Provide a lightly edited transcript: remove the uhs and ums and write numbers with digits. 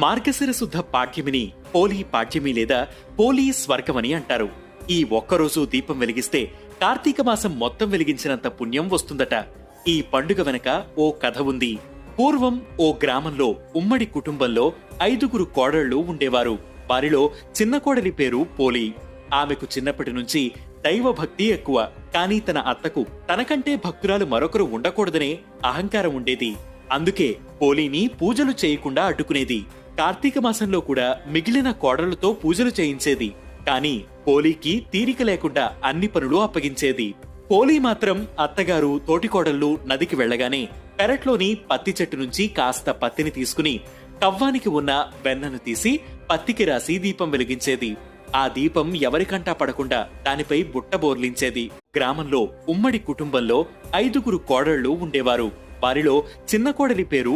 మార్గశిర శుద్ధ పాడ్యమిని పోలీ పాడ్యమి లేదా పోలీ స్వర్గమని అంటారు. ఈ ఒక్కరోజు దీపం వెలిగిస్తే కార్తీక మాసం మొత్తం వెలిగించినంత పుణ్యం వస్తుందట. ఈ పండుగ వెనక ఓ కథ ఉంది. పూర్వం ఓ గ్రామంలో ఉమ్మడి కుటుంబంలో 5 కోడళ్లు ఉండేవారు. వారిలో చిన్న కోడలి పేరు పోలి. ఆమెకు చిన్నప్పటి నుంచి దైవభక్తి ఎక్కువ. కానీ తన అత్తకు తనకంటే భక్తురాలు మరొకరు ఉండకూడదనే అహంకారం ఉండేది. అందుకే పోలీని పూజలు చేయకుండా అడ్డుకునేది. కార్తీక మాసంలో కూడా మిగిలిన కోడళ్లతో పూజలు చేయించేది. కాని పోలీకి తీరిక లేకుండా అన్ని పనులు అప్పగించేది. పోలీ మాత్రం అత్తగారు తోటికోడళ్లు నదికి వెళ్లగానే పెరట్లోని పత్తి చెట్టు నుంచి కాస్త పత్తిని తీసుకుని కవ్వానికి ఉన్న వెన్నను తీసి పత్తికి రాసి దీపం వెలిగించేది. ఆ దీపం ఎవరికంటా పడకుండా దానిపై బుట్ట బోర్లించేది. గ్రామంలో ఉమ్మడి కుటుంబంలో 5 కోడళ్లు ఉండేవారు. వారిలో చిన్న కోడలి పేరు